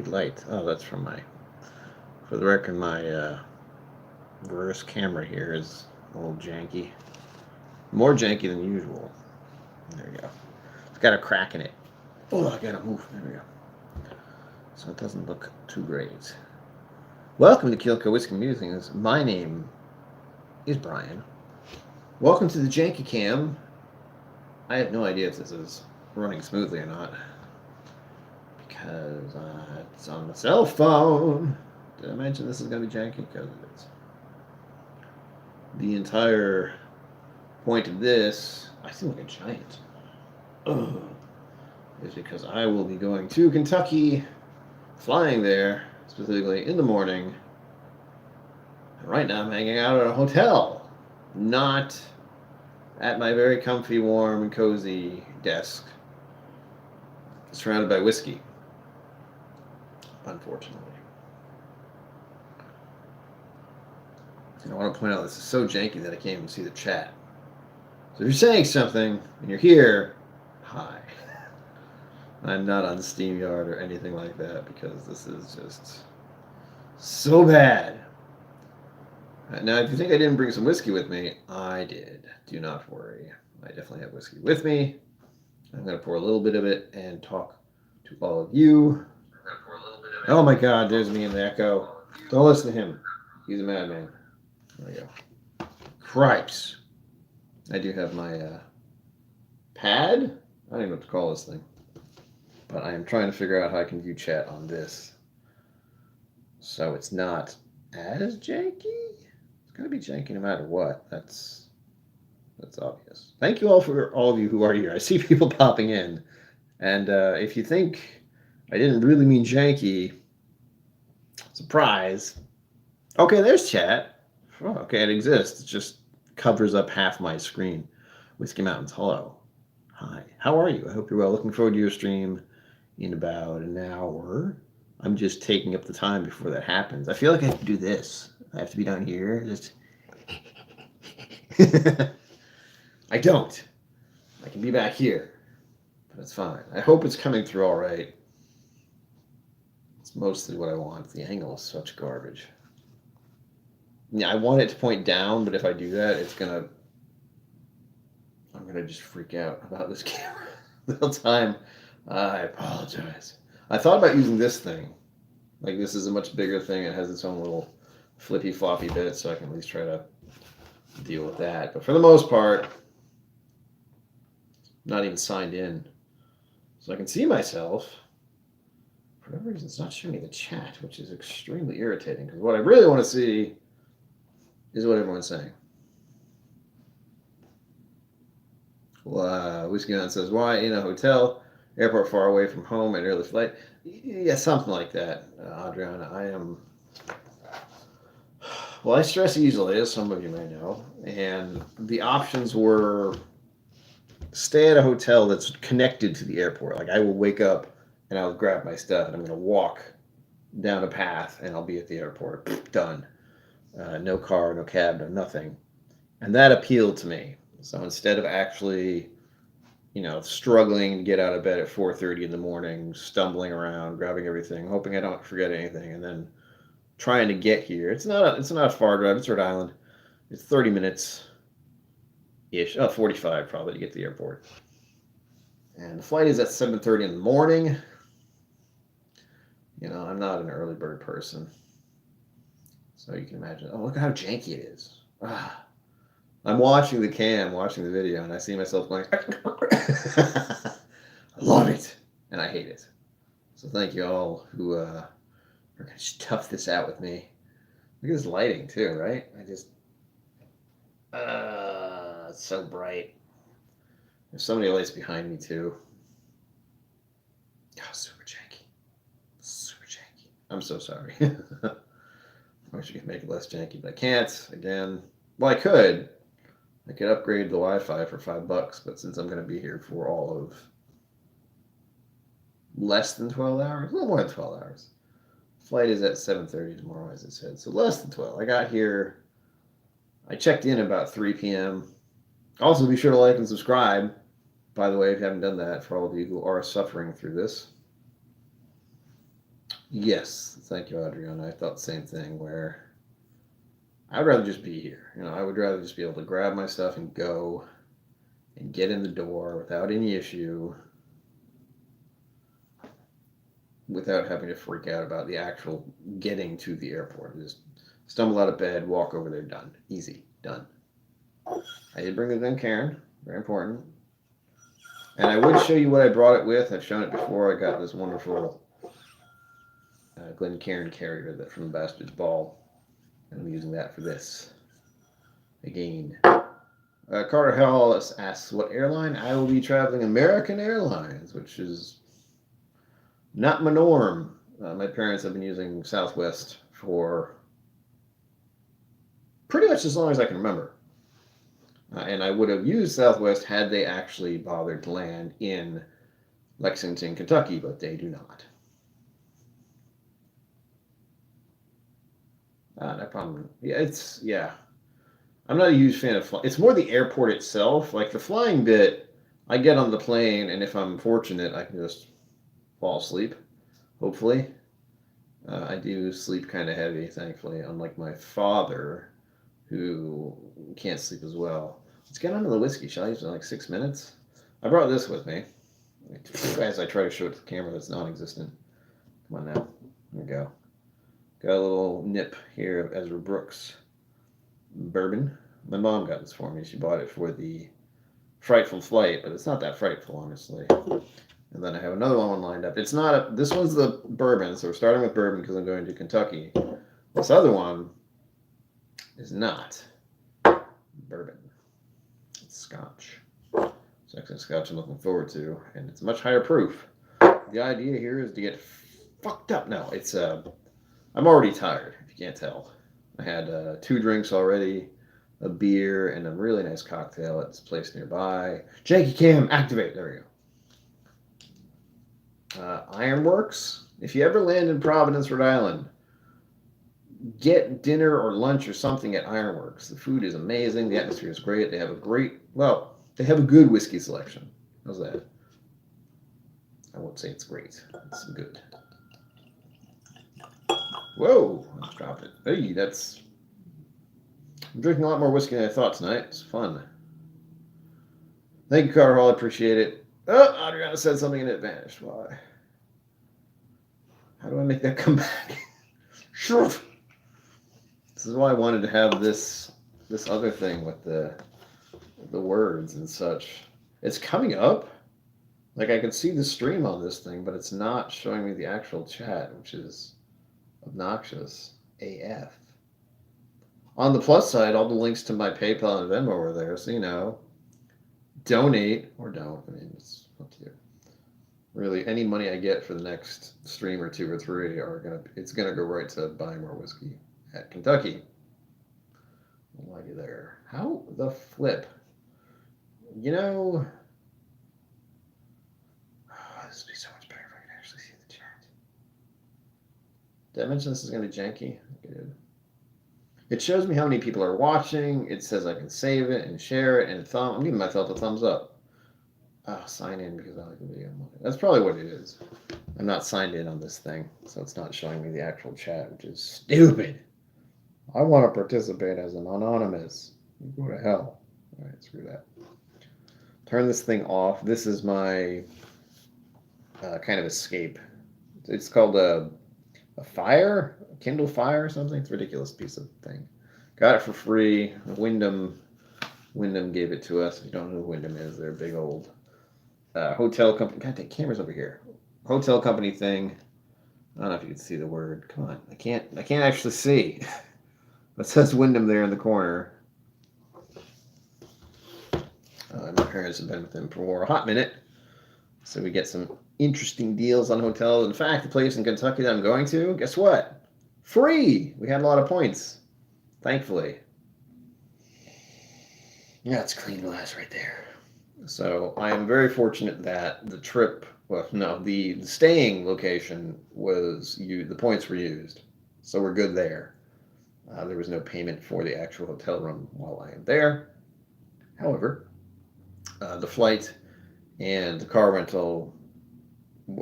Light. Oh, that's from my. For the record, my reverse camera here is a little janky. More janky than usual. There we go. It's got a crack in it. Oh, I gotta move. There we go. So it doesn't look too great. Welcome to KillCo Whisky Musings. My name is Brian. Welcome to the Janky Cam. I have no idea if this is running smoothly or not because it's on the cell phone. Did I mention this is going to be janky? Because it is. The entire point of this, I seem like a giant, is because I will be going to Kentucky, flying there, specifically in the morning. And right now I'm hanging out at a hotel, not at my very comfy, warm, and cozy desk, surrounded by whiskey, unfortunately. And I want to point out this is so janky that I can't even see the chat. So if you're saying something and you're here, hi. I'm not on SteamYard or anything like that because this is just so bad. Now, if you think I didn't bring some whiskey with me, I did. Do not worry. I definitely have whiskey with me. I'm going to pour a little bit of it and talk to all of you. Oh my God, there's me in the echo. Don't listen to him. He's a madman. There we go. Cripes. I do have my pad. I don't even know what to call this thing. But I am trying to figure out how I can view chat on this. So it's not as janky. It's going to be janky no matter what. That's obvious. Thank you all for all of you who are here. I see people popping in. And if you think I didn't really mean janky, surprise. Okay, there's chat. Oh, okay, it exists. It just covers up half my screen. Whiskey Mountains, hello. Hi. How are you? I hope you're well. Looking forward to your stream in about an hour. I'm just taking up the time before that happens. I feel like I have to do this. I have to be down here. Just I don't. I can be back here. But it's fine. I hope it's coming through all right. It's mostly what I want. The angle is such garbage. Yeah, I want it to point down, but if I do that, I'm gonna just freak out about this camera the whole time. I apologize. I thought about using this thing. Like, this is a much bigger thing. It has its own little flippy floppy bit, so I can at least try to deal with that. But for the most part, I'm not even signed in. So I can see myself. For whatever reason, it's not showing me the chat, which is extremely irritating. Because what I really want to see is what everyone's saying. Whiskey Man says, why in a hotel? Airport far away from home and early flight? Yeah, something like that, Adriana. I am... Well, I stress easily, as some of you may know. And the options were stay at a hotel that's connected to the airport. Like, I will wake up and I'll grab my stuff and I'm going to walk down a path and I'll be at the airport. Done. No car, no cab, no nothing. And that appealed to me. So instead of actually, struggling to get out of bed at 4:30 in the morning, stumbling around, grabbing everything, hoping I don't forget anything, and then trying to get here. It's not a far drive. It's Rhode Island. It's 30 minutes ish. 45 probably to get to the airport. And the flight is at 7:30 in the morning. I'm not an early bird person. So you can imagine, oh, look at how janky it is. I'm watching the video, and I see myself going, I love it, and I hate it. So thank you all who are going to just tough this out with me. Look at this lighting, too, right? It's so bright. There's so many lights behind me, too. Oh, super janky. Super janky. I'm so sorry. I wish I could make it less janky, but I can't. Again, well, I could. I could upgrade the Wi-Fi for $5, but since I'm going to be here for all of less than 12 hours, a little more than 12 hours. Flight is at 7:30 tomorrow, as I said, so less than 12. I got here, I checked in about 3 p.m. Also, be sure to like and subscribe, by the way, if you haven't done that, for all of you who are suffering through this. Yes, thank you, Adriana. I thought the same thing. Where I'd rather just be here. I would rather just be able to grab my stuff and go and get in the door without any issue, without having to freak out about the actual getting to the airport. Just stumble out of bed, walk over there, done. Easy, done. I did bring the Glencairn, very important. And I would show you what I brought it with. I've shown it before. I got this wonderful Glencairn carrier that from the Bastard's Ball, and I'm using that for this. Again, Carter Hall asks what airline I will be traveling. American Airlines, which is not my norm. My parents have been using Southwest for pretty much as long as I can remember. And I would have used Southwest had they actually bothered to land in Lexington, Kentucky, but they do not. No problem. Yeah. I'm not a huge fan of flying. It's more the airport itself. Like the flying bit, I get on the plane, and if I'm fortunate, I can just fall asleep. Hopefully, I do sleep kind of heavy, thankfully. Unlike my father, who can't sleep as well. Let's get on to the whiskey. Shall I use it in like 6 minutes? I brought this with me. As I try to show it to the camera that's non-existent. Come on now. There we go. Got a little nip here of Ezra Brooks bourbon. My mom got this for me. She bought it for the Frightful Flight, but it's not that frightful, honestly. And then I have another one lined up. It's not this one's the bourbon, so we're starting with bourbon because I'm going to Kentucky. This other one is not bourbon. It's Scotch. It's actually Scotch I'm looking forward to, and it's much higher proof. The idea here is to get fucked up. No, it's I'm already tired, if you can't tell. I had 2 drinks already, a beer, and a really nice cocktail at this place nearby. Janky Cam, activate. There we go. Ironworks. If you ever land in Providence, Rhode Island, get dinner or lunch or something at Ironworks. The food is amazing. The atmosphere is great. They have they have a good whiskey selection. How's that? I won't say it's great. It's good. Whoa, I dropped it. Hey, I'm drinking a lot more whiskey than I thought tonight. It's fun. Thank you, Carter Hall. I appreciate it. Oh, Adriana said something and it vanished. Why? How do I make that come back? Sure. This is why I wanted to have this other thing with the words and such. It's coming up. Like I can see the stream on this thing, but it's not showing me the actual chat, which is obnoxious AF. On the plus side, all the links to my PayPal and Venmo are there, so donate or don't. I mean, it's up to you. Really, any money I get for the next stream or 2 or 3 it's gonna go right to buying more whiskey at Kentucky. While you're there, how the flip? This would be so much better if I could actually see the chat. Did I mention this is gonna be janky? Good. It shows me how many people are watching. It says I can save it and share it and I'm giving myself a thumbs up. Sign in because I like the video. That's probably what it is. I'm not signed in on this thing, so it's not showing me the actual chat, which is stupid. I want to participate as an anonymous. Go to hell. All right, screw that. Turn this thing off. This is my kind of escape. It's called a Fire, a Kindle Fire or something. It's a ridiculous piece of thing. Got it for free. Wyndham gave it to us. If you don't know who Wyndham is, they're a big old hotel company. God, the camera's over here. Hotel company thing. I don't know if you can see the word. Come on, I can't actually see. It says Wyndham there in the corner. My parents have been with them for a hot minute, so we get some interesting deals on hotels. In fact, the place in Kentucky that I'm going to, guess what? Free! We had a lot of points, thankfully. Yeah, it's clean glass right there. So I am very fortunate that the staying location was the points were used. So we're good there. There was no payment for the actual hotel room while I am there. However, the flight and the car rental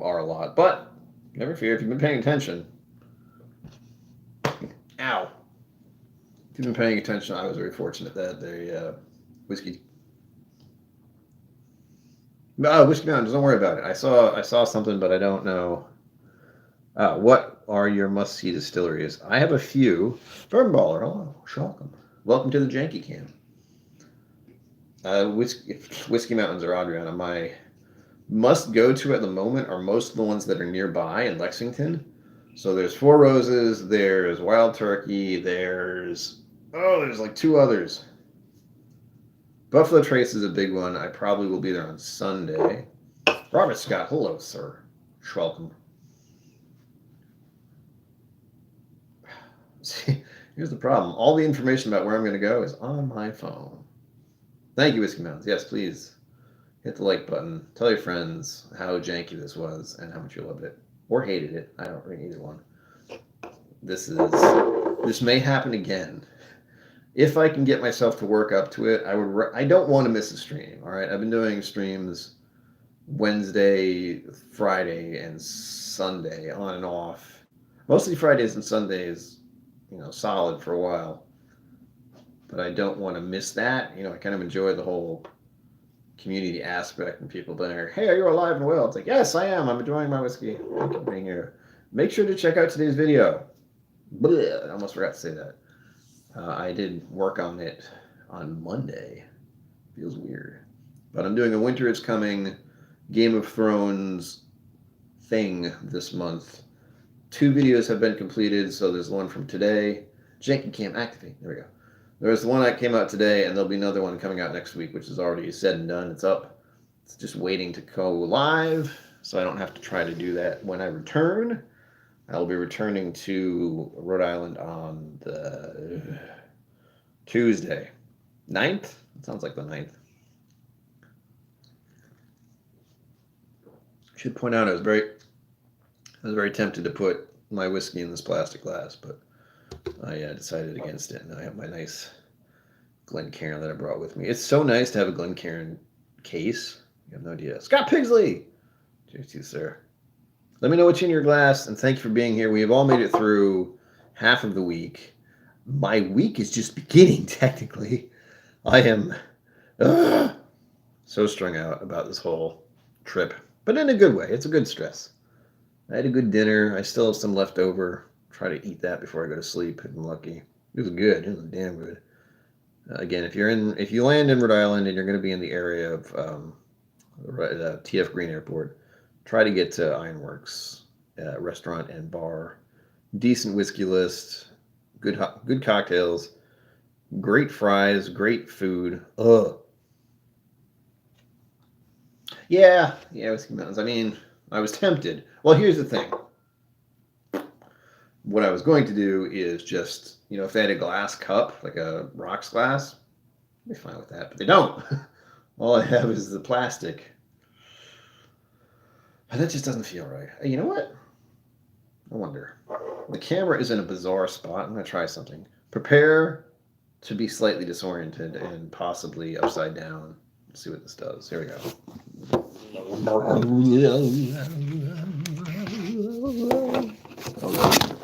are a lot. But Never fear if you've been paying attention. Ow. If you've been paying attention, I was very fortunate that the whiskey. No, Whiskey Mountains. Don't worry about it. I saw something, but I don't know. What are your must-see distilleries? I have a few. Bourbon Baller. Hello, welcome. Welcome to the Janky Cam. Whiskey Mountains or Adriana. My must go to at the moment are most of the ones that are nearby in Lexington. So there's Four Roses, there's Wild Turkey, there's like two others. Buffalo Trace is a big one. I probably will be there on Sunday. Robert Scott, hello, sir. Welcome. See, here's the problem. All the information about where I'm going to go is on my phone. Thank you, Whiskey Mountains. Yes, please hit the like button. Tell your friends how janky this was and how much you loved it or hated it. I don't read either one. This may happen again. If I can get myself to work up to it, I don't want to miss a stream. All right, I've been doing streams Wednesday, Friday, and Sunday on and off. Mostly Fridays and Sundays, solid for a while. But I don't want to miss that. I kind of enjoy the whole community aspect and people being like, hey, are you alive and well? It's like, yes, I am. I'm enjoying my whiskey. Thank you for being here. Make sure to check out today's video. Blech, I almost forgot to say that. I did work on it on Monday. Feels weird. But I'm doing a Winter is Coming Game of Thrones thing this month. 2 videos have been completed, so there's one from today. Janky Cam activate. There we go. There's the one that came out today, and there'll be another one coming out next week, which is already said and done. It's up. It's just waiting to go live, so I don't have to try to do that when I return. I'll be returning to Rhode Island on the Tuesday. 9th? It sounds like the 9th. I should point out I was very tempted to put my whiskey in this plastic glass, but I decided against it. And I have my nice Glencairn that I brought with me. It's so nice to have a Glencairn case. You have no idea. Scott Pigsley! Cheers to you, sir. Let me know what's in your glass, and thank you for being here. We have all made it through half of the week. My week is just beginning, technically. I am so strung out about this whole trip, but in a good way. It's a good stress. I had a good dinner. I still have some left over. Try to eat that before I go to sleep if I'm lucky. It was good. It was damn good. Again, if you land in Rhode Island and you're going to be in the area of TF Green Airport, try to get to Ironworks restaurant and bar. Decent whiskey list, good cocktails, great fries, great food. Yeah, Whiskey Mountains. I mean, I was tempted. Well, here's the thing. What I was going to do is just, if they had a glass cup, like a rocks glass, I'd be fine with that. But they don't. All I have is the plastic. And that just doesn't feel right. You know what? I wonder. The camera is in a bizarre spot. I'm going to try something. Prepare to be slightly disoriented and possibly upside down. Let's see what this does. Here we go.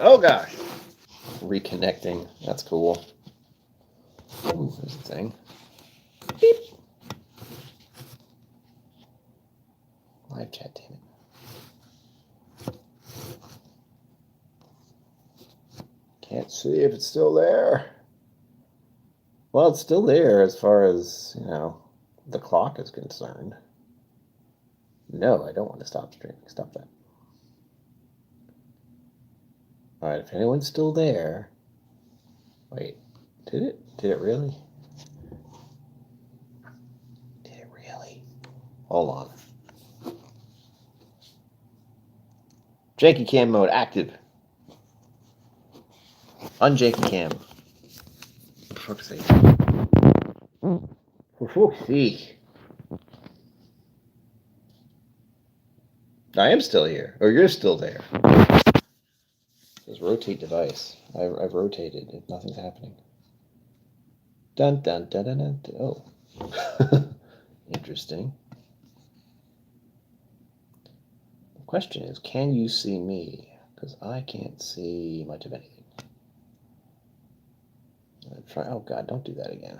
Oh gosh. Reconnecting. That's cool. Ooh, there's a thing. Beep. Live chat, damn it. Can't see if it's still there. Well, it's still there as far as, the clock is concerned. No, I don't want to stop streaming. Stop that. All right, if anyone's still there. Wait, did it? Did it really? Did it really? Hold on. Janky cam mode active. Unjanky cam. For fuck's sake. For fuck's sake. I am still here. Or you're still there. It says rotate device. I've rotated. Nothing's happening. Dun dun dun dun dun. Oh. Interesting. Question is, can you see me? Because I can't see much of anything. Oh God, don't do that again.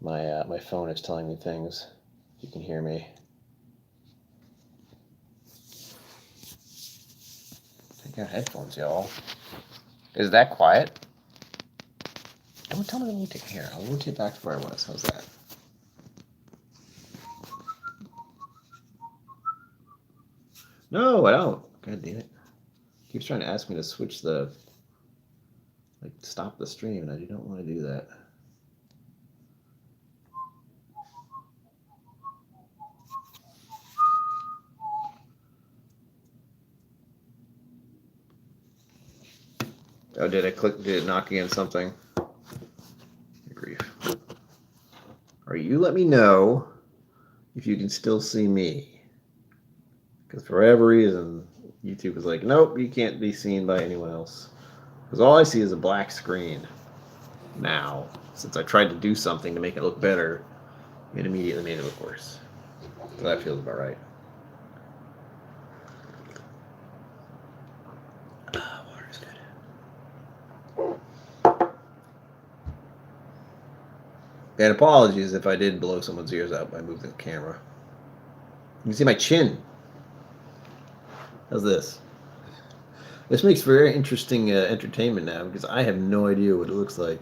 My phone is telling me things. If you can hear me. I got headphones, y'all. Is that quiet? Don't tell me to take here. I'll rotate it back to where I was. How's that? No, I don't. God damn it. Keeps trying to ask me to switch the, like, stop the stream, and I do not want to do that. Oh, did it knock against something? Good grief. Or you let me know if you can still see me. Because for whatever reason, YouTube was like, nope, you can't be seen by anyone else. Because all I see is a black screen now. Since I tried to do something to make it look better, it immediately made it look worse. So that feels about right. Water's good. And apologies if I did blow someone's ears out by moving the camera. You can see my chin. How's this? This makes for very interesting entertainment now because I have no idea what it looks like.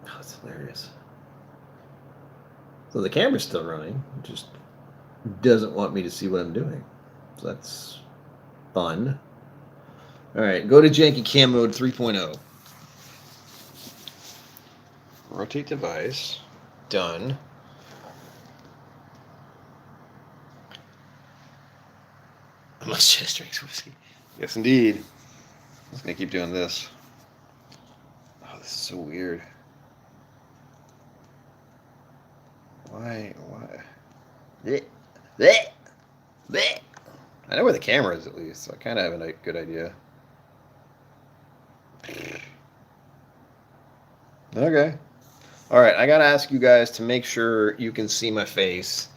Oh, that's hilarious. So the camera's still running. It just doesn't want me to see what I'm doing. So that's fun. All right, go to Janky Cam Mode 3.0. Rotate device. Done. Unless Chess drinks whiskey. Yes, indeed. I'm just going to keep doing this. Oh, this is so weird. Why? Blech. Blech. Blech. I know where the camera is, at least, so I kind of have a good idea. Okay. Alright, I got to ask you guys to make sure you can see my face.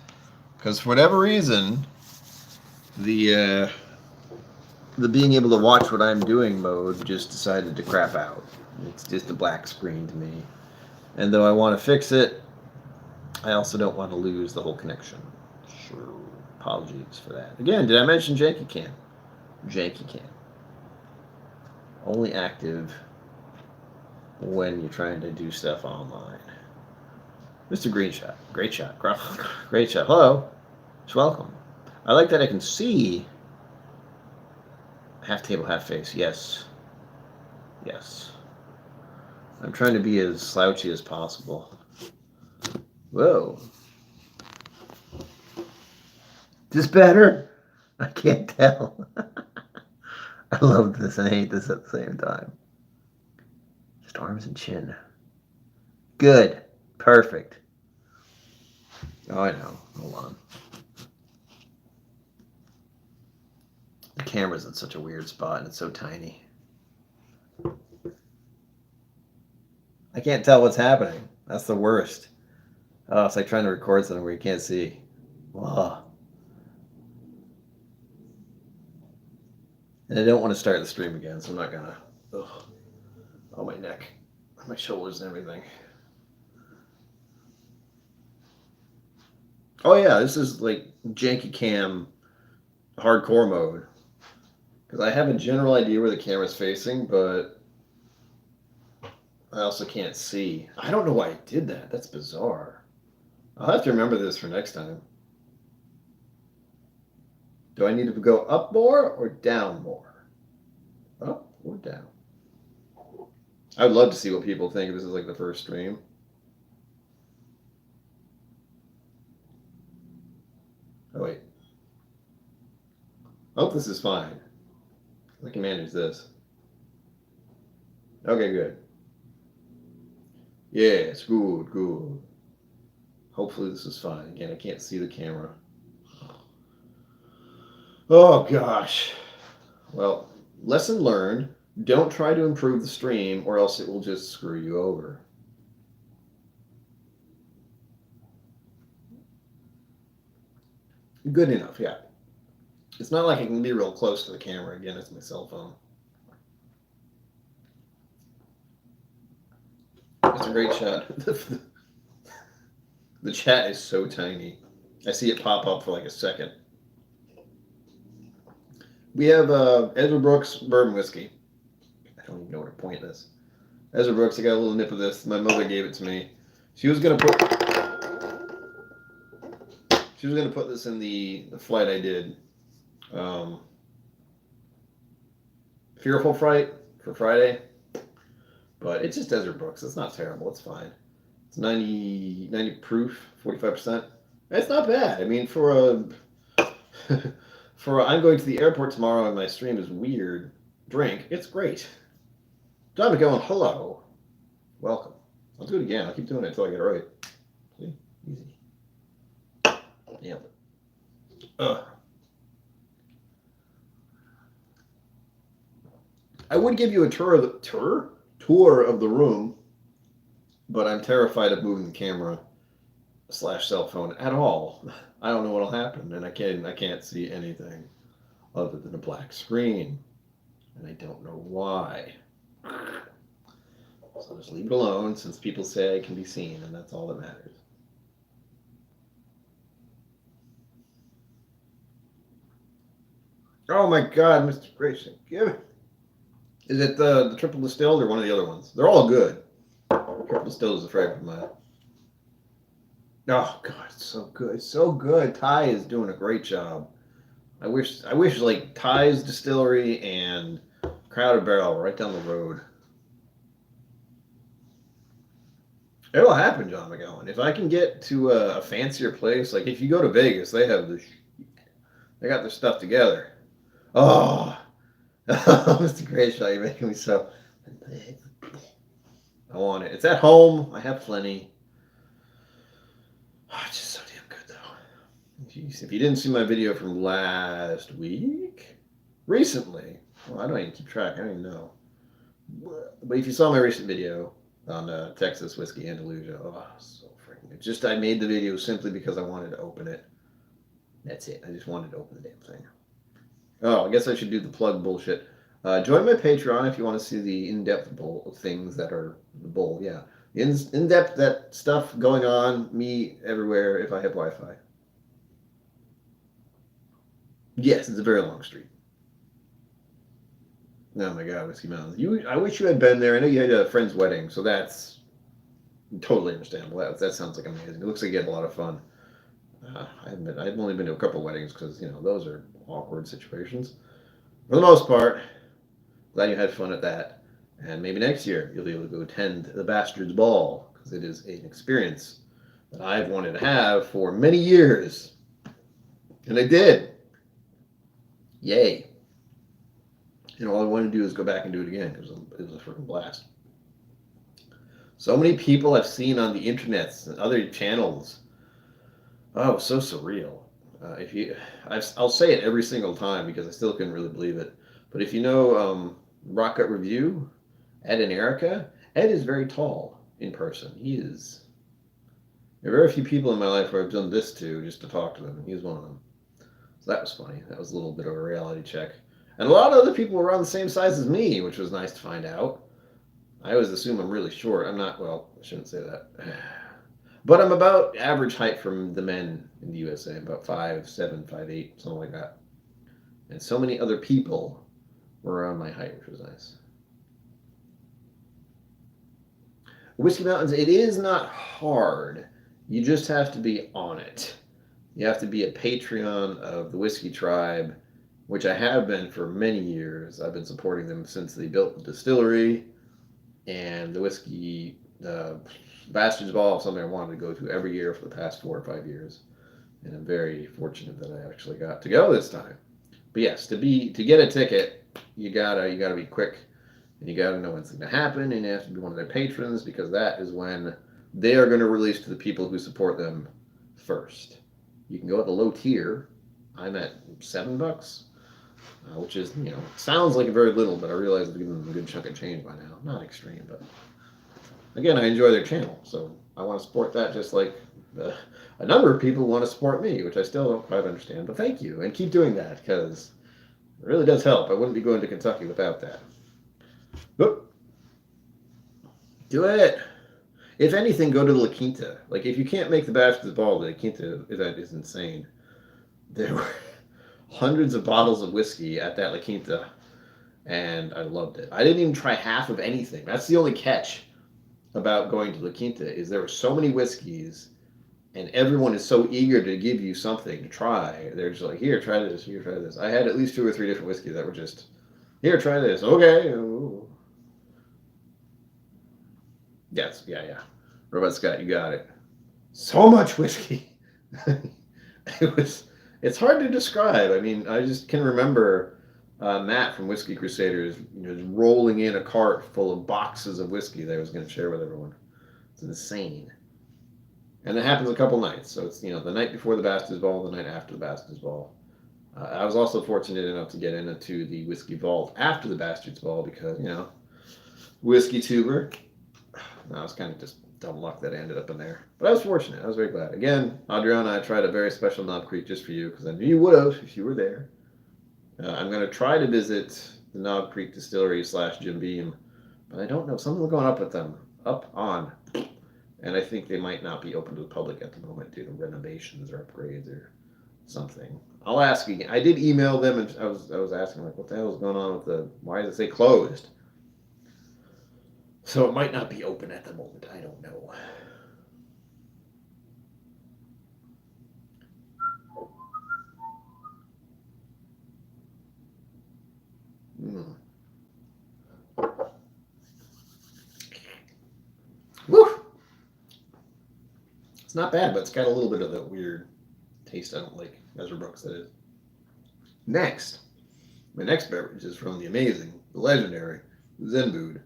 Because for whatever reason, the being able to watch what I'm doing mode just decided to crap out. It's just a black screen to me. And though I want to fix it, I also don't want to lose the whole connection. Sure. Apologies for that. Again, did I mention Janky Cam? Janky Cam. Only active when you're trying to do stuff online. Mr. Greenshot. Great shot. Great shot. Hello. Welcome. I like that I can see half table, half face. Yes. Yes. I'm trying to be as slouchy as possible. Whoa. Is this better? I can't tell. I love this and hate this at the same time. Just arms and chin. Good. Perfect. Oh, I know. Hold on. The camera's in such a weird spot and it's so tiny. I can't tell what's happening. That's the worst. Oh, it's like trying to record something where you can't see. Whoa. And I don't want to start the stream again, so I'm not gonna. Ugh. Oh, my neck, my shoulders, and everything. Oh yeah, this is like Janky Cam hardcore mode. Because I have a general idea where the camera's facing, but I also can't see. I don't know why I did that. That's bizarre. I'll have to remember this for next time. Do I need to go up more or down more? Up or down? I would love to see what people think if this is like the first stream. Oh, wait. I hope this is fine. I can manage this. Okay, good. Yes, good, good. Hopefully this is fine. Again, I can't see the camera. Oh, gosh. Well, lesson learned. Don't try to improve the stream or else it will just screw you over. Good enough, yeah. It's not like I can be real close to the camera. Again, it's my cell phone. It's a great shot. The chat is so tiny. I see it pop up for like a second. We have Ezra Brooks bourbon whiskey. I don't even know where to point this. Ezra Brooks, I got a little nip of this. My mother gave it to me. She was gonna put this in the flight I did. Fearful Fright for Friday. But it's just Ezra Brooks. It's not terrible. It's fine. It's 90 proof, 45%. It's not bad. I mean, for a I'm going to the airport tomorrow and my stream is weird drink, it's great. John McGowan, hello. Welcome. I'll do it again. I'll keep doing it until I get it right. See? Easy. Nailed it. I would give you a tour of the room, but I'm terrified of moving the camera / cell phone at all. I don't know what'll happen, and I can't see anything other than a black screen, and I don't know why. So just leave it alone, since people say I can be seen, and that's all that matters. Oh my God, Mr. Grayson, give it. Is it the triple distilled or one of the other ones? They're all good. Triple distilled is a favorite of mine. Oh God, it's so good. It's so good. Ty is doing a great job. I wish like Ty's distillery and Crowded Barrel were right down the road. It'll happen, John McGowan. If I can get to a fancier place, like if you go to Vegas, they have they got their stuff together. Oh, it's a great shot. You're making me so. I want it. It's at home. I have plenty. Oh, it's just so damn good, though. Jeez, if you didn't see my video from last week, recently, well, I don't even keep track. I don't even know. But if you saw my recent video on Texas Whiskey Andalusia, oh, so freaking good. Just I made the video simply because I wanted to open it. That's it. I just wanted to open the damn thing. Oh, I guess I should do the plug bullshit. Join my Patreon if you want to see the in-depth things that are the bowl. Yeah, in-depth that stuff going on. Me everywhere if I have Wi-Fi. Yes, it's a very long street. Oh my God, Whiskey Mountains. I wish you had been there. I know you had a friend's wedding, so that's totally understandable. That sounds like amazing. It looks like you had a lot of fun. I've only been to a couple weddings because those are awkward situations. For the most part, glad you had fun at that. And maybe next year you'll be able to go attend the Bastards Ball because it is an experience that I've wanted to have for many years. And I did. Yay. And all I want to do is go back and do it again because it was a freaking blast. So many people I've seen on the internets and other channels. Oh, so surreal. I'll say it every single time because I still couldn't really believe it. But if you know Rocket Review, Ed and Erica, Ed is very tall in person. He is. There are very few people in my life where I've done this to just to talk to them, and he was one of them. So that was funny. That was a little bit of a reality check. And a lot of other people were around the same size as me, which was nice to find out. I always assume I'm really short. I'm not, well, I shouldn't say that. But I'm about average height from the men in the USA, about 5'7", 5'8", something like that. And so many other people were around my height, which was nice. Whiskey Mountains, it is not hard. You just have to be on it. You have to be a Patreon of the Whiskey Tribe, which I have been for many years. I've been supporting them since they built the distillery and the whiskey, Bastards Ball, something I wanted to go to every year for the past 4 or 5 years. And I'm very fortunate that I actually got to go this time. But yes, to get a ticket, you gotta be quick, and you gotta know what's going to happen, and you have to be one of their patrons because that is when they are going to release to the people who support them first. You can go at the low tier. I'm at $7, which is sounds like very little, but I realize I've given them a good chunk of change by now. Not extreme, but again, I enjoy their channel, so I want to support that just like A number of people want to support me, which I still don't quite understand. But thank you, and keep doing that because it really does help. I wouldn't be going to Kentucky without that. Whoop. Do it. If anything, go to the La Quinta. Like, if you can't make the Bastards Ball, the La Quinta event is insane. There were hundreds of bottles of whiskey at that La Quinta, and I loved it. I didn't even try half of anything. That's the only catch about going to La Quinta, is there were so many whiskeys, and everyone is so eager to give you something to try. They're just like, here, try this, here, try this. I had at least 2 or 3 different whiskeys that were just, here, try this. Okay. Ooh. Yes, yeah. Robot Scott, you got it. So much whiskey. It's hard to describe. I mean, I just can remember Matt from Whiskey Crusaders, just rolling in a cart full of boxes of whiskey that I was going to share with everyone. It's insane. And it happens a couple nights. So it's, the night before the Bastards Ball, the night after the Bastards Ball. I was also fortunate enough to get into the Whiskey Vault after the Bastards Ball because, whiskey tuber. I was kind of just dumb luck that I ended up in there. But I was fortunate. I was very glad. Again, Adriana, I tried a very special Knob Creek just for you because I knew you would have if you were there. I'm going to try to visit the Knob Creek Distillery / Jim Beam, but I don't know. Something's going up with them. Up on. And I think they might not be open to the public at the moment due to renovations or upgrades or something. I'll ask again. I did email them and I was asking, like, what the hell is going on with why does it say closed? So it might not be open at the moment. I don't know. Woo! It's not bad, but it's got a little bit of that weird taste I don't like. Ezra Brooks, that is. Next. My next beverage is from the amazing, the legendary Zen Bood.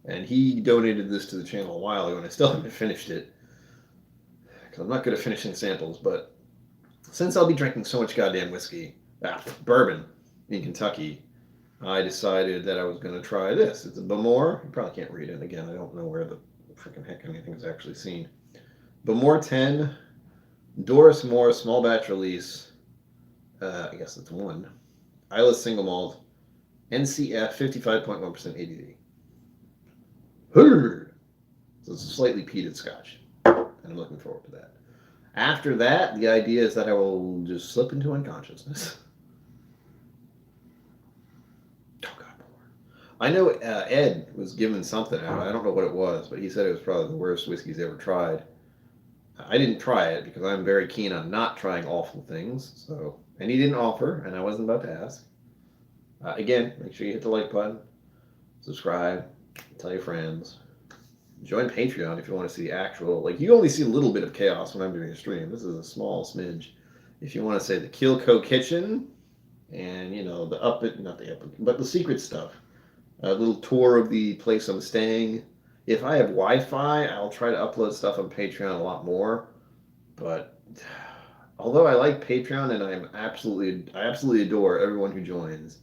And he donated this to the channel a while ago, and I still haven't finished it. Because I'm not good at finishing samples, but since I'll be drinking so much goddamn whiskey, bourbon, in Kentucky, I decided that I was going to try this. It's a Bowmore. You probably can't read it. Again, I don't know where the freaking heck anything is actually seen. Bowmore 10, Doris Moore, small batch release. I guess that's 1. Isla single malt, NCF 55.1% ABV. So it's a slightly peated Scotch, and I'm looking forward to that. After that, the idea is that I will just slip into unconsciousness. Oh God, I know Ed was given something out. I don't know what it was, but he said it was probably the worst whiskey he's ever tried. I didn't try it because I'm very keen on not trying awful things. And he didn't offer, and I wasn't about to ask. Again, make sure you hit the like button, subscribe, tell your friends. Join Patreon if you want to see actual, you only see a little bit of chaos when I'm doing a stream. This is a small smidge. If you want to say the KillCo kitchen and, but the secret stuff. A little tour of the place I'm staying. If I have Wi-Fi, I'll try to upload stuff on Patreon a lot more. But although I like Patreon and I absolutely adore everyone who joins,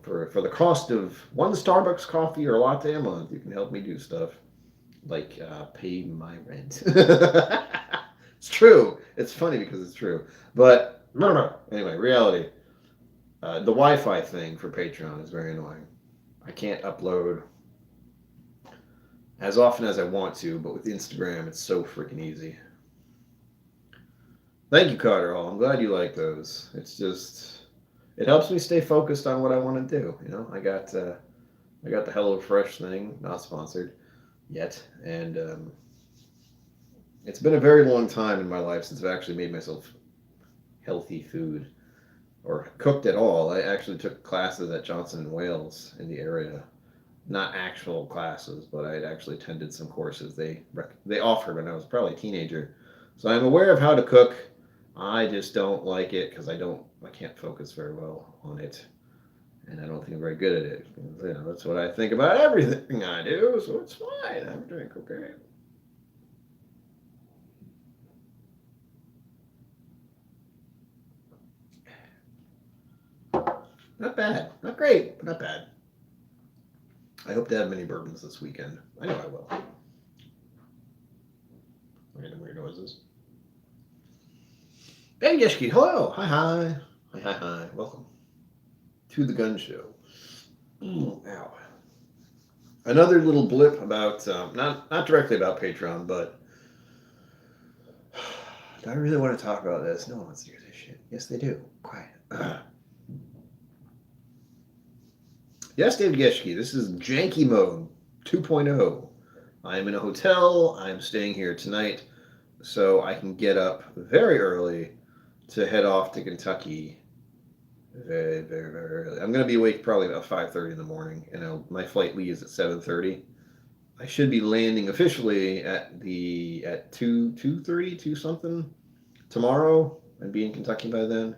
for the cost of 1 Starbucks coffee or latte a month, you can help me do stuff like pay my rent. It's true. It's funny because it's true. But anyway, reality. The Wi-Fi thing for Patreon is very annoying. I can't upload as often as I want to, but with Instagram, it's so freaking easy. Thank you, Carter Hall. I'm glad you like those. It's just, it helps me stay focused on what I want to do. I got the HelloFresh thing, not sponsored yet, and it's been a very long time in my life since I've actually made myself healthy food or cooked at all. I actually took classes at Johnson & Wales in the area. Not actual classes, but I had actually attended some courses they offered when I was probably a teenager. So I'm aware of how to cook. I just don't like it because I can't focus very well on it. And I don't think I'm very good at it. That's what I think about everything I do, so it's fine. I'm doing okay. Not bad. Not great, but not bad. I hope to have many bourbons this weekend. I know I will. Random weird noises. Hey, Yeshki, hello. Hi. Welcome to the gun show. Ow. Another little blip about, not directly about Patreon, but do I really want to talk about this? No one wants to hear this shit. Yes, they do. Quiet. Yes, David Geschke. This is Janky Mode 2.0. I'm in a hotel. I'm staying here tonight, so I can get up very early to head off to Kentucky. Very, very, very early. I'm going to be awake probably about 5:30 in the morning, and my flight leaves at 7:30. I should be landing officially at 2:30, 2 something tomorrow, and be in Kentucky by then.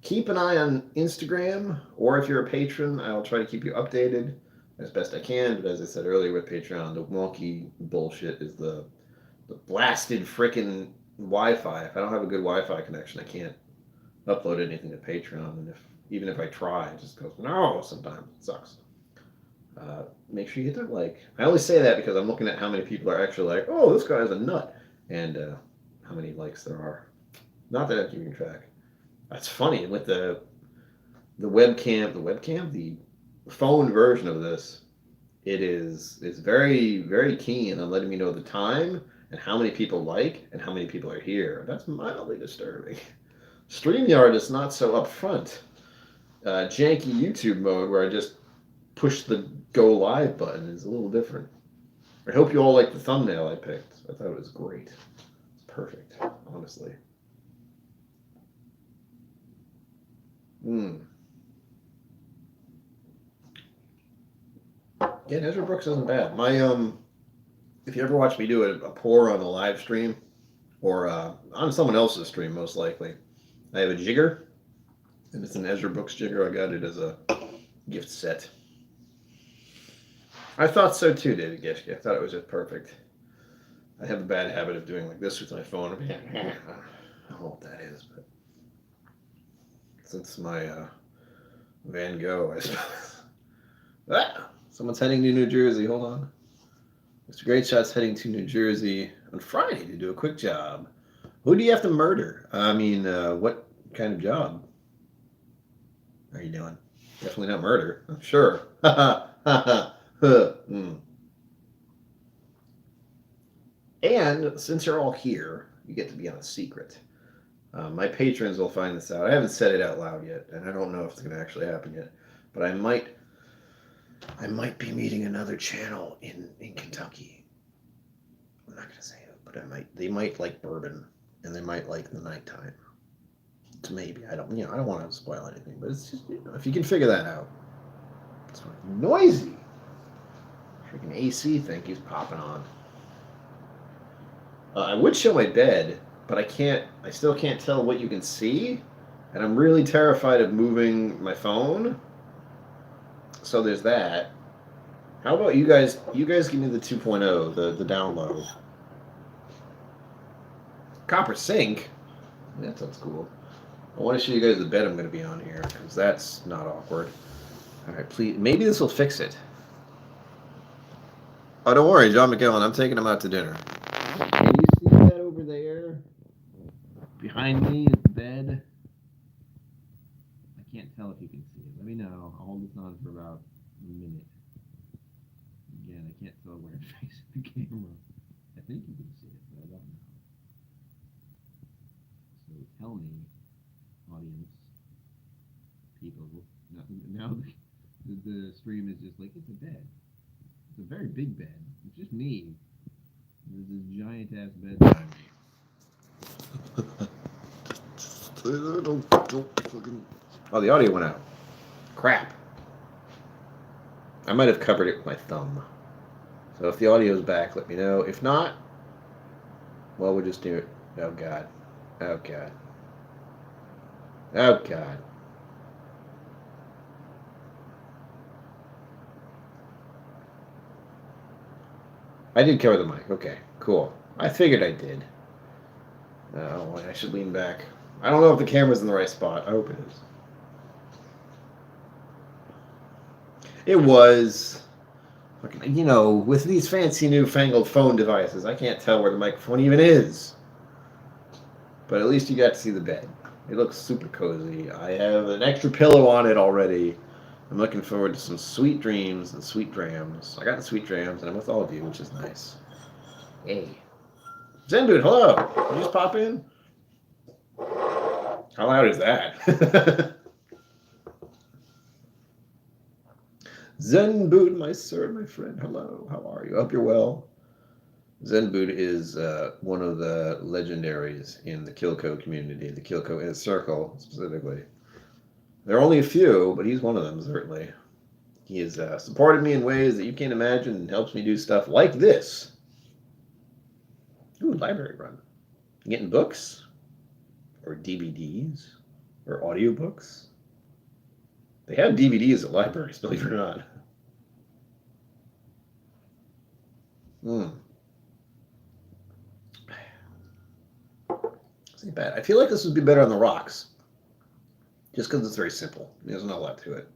Keep an eye on Instagram, or if you're a patron, I'll try to keep you updated as best I can. But as I said earlier with Patreon, the wonky bullshit is the blasted frickin' Wi-Fi. If I don't have a good Wi-Fi connection, I can't upload anything to Patreon. And even if I try, it just goes, no, sometimes it sucks. Make sure you hit that like. I only say that because I'm looking at how many people are actually like, oh, this guy's a nut, and how many likes there are. Not that I'm keeping track. That's funny with the phone version of this. It is very, very keen on letting me know the time and how many people like and how many people are here. That's mildly disturbing. StreamYard is not so upfront. Janky YouTube mode where I just push the go live button is a little different. I hope you all like the thumbnail I picked. I thought it was great. It's perfect, honestly. Yeah, Ezra Brooks isn't bad. My if you ever watch me do a pour on a live stream or on someone else's stream, most likely, I have a jigger, and it's an Ezra Brooks jigger. I got it as a gift set. I thought so too, David Geschke. I thought it was just perfect. I have a bad habit of doing like this with my phone. I don't know what that is, but since my Van Gogh, I suppose. Someone's heading to New Jersey. Hold on. Mr. Great Shot's heading to New Jersey on Friday to do a quick job. Who do you have to murder? I mean, what kind of job are you doing? Definitely not murder. I'm sure. And since you're all here, you get to be on a secret. My patrons will find this out. I haven't said it out loud yet, and I don't know if it's going to actually happen yet. But I might be meeting another channel in Kentucky. I'm not going to say it, but they might like bourbon, and they might like the nighttime. It's maybe. I don't want to spoil anything, but it's just, if you can figure that out. It's noisy. Freaking AC thing keeps popping on. I would show my bed, but I still can't tell what you can see, and I'm really terrified of moving my phone. So there's that. How about you guys? You guys give me the 2.0, the download. Copper sink? That sounds cool. I want to show you guys the bed I'm going to be on here, because that's not awkward. Alright, please. Maybe this will fix it. Oh, don't worry, John McGowan. I'm taking him out to dinner. Can you see that over there? Behind me is the bed. I can't tell if you can see it. Let me know. I'll hold this on for about a minute. Again, I can't tell where it faces the camera. I think you can see it, but I don't know. So tell me, audience, people. Now the stream is just like, it's a bed. It's a very big bed. It's just me. There's this giant ass bed behind me. Oh, the audio went out. Crap. I might have covered it with my thumb. So if the audio's back, let me know. If not, well, we'll just do it. Oh, God. Oh, God. Oh, God. I did cover the mic. Okay, cool. I figured I did. Oh, I should lean back. I don't know if the camera's in the right spot. I hope it is. It was. You know, with these fancy newfangled phone devices, I can't tell where the microphone even is. But at least you got to see the bed. It looks super cozy. I have an extra pillow on it already. I'm looking forward to some sweet dreams and sweet drams. I got the sweet drams, and I'm with all of you, which is nice. Hey. Zen Dude, hello. Did you just pop in? How loud is that? Zen Boot, my sir, my friend, hello. How are you? Hope you're well. Zen Boot is one of the legendaries in the KillCo community, the KillCo Inner Circle specifically. There are only a few, but he's one of them, certainly. He has supported me in ways that you can't imagine and helps me do stuff like this. Ooh, library run. Getting books? Or DVDs? Or audiobooks? They have DVDs at libraries, believe it or not. This ain't bad. I feel like this would be better on the rocks. Just because it's very simple. There's not a lot to it.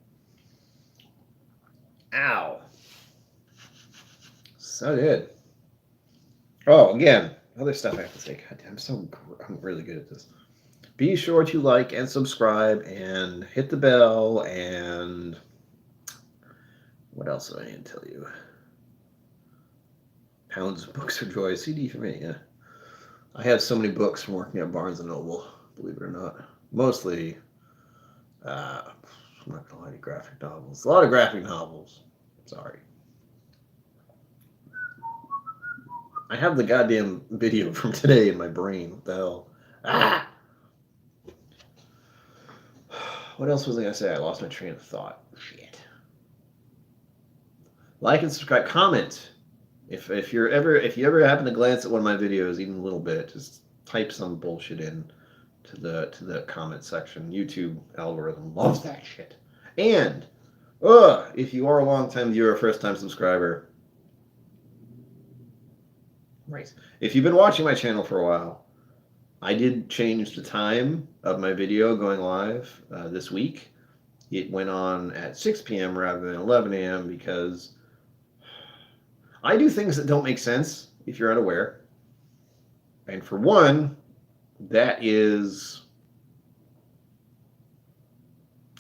Ow. So good. Oh, again, other stuff I have to say. God damn, I'm really good at this. Be sure to like and subscribe and hit the bell and what else do I need to tell you? Pounds of Books for Joy. CD for me, yeah. I have so many books from working at Barnes & Noble, believe it or not. Mostly, I'm not going to lie to you, graphic novels. A lot of graphic novels. Sorry. I have the goddamn video from today in my brain. What the hell? Ah! What else was I going to say? I lost my train of thought. Shit. Like and subscribe. Comment. If you ever happen to glance at one of my videos, even a little bit, just type some bullshit in to the comment section. YouTube algorithm loves that shit. And if you are a long-time viewer, first-time subscriber, right? If you've been watching my channel for a while, I did change the time of my video going live this week. It went on at 6 p.m. rather than 11 a.m. because I do things that don't make sense if you're unaware. And for one, that is...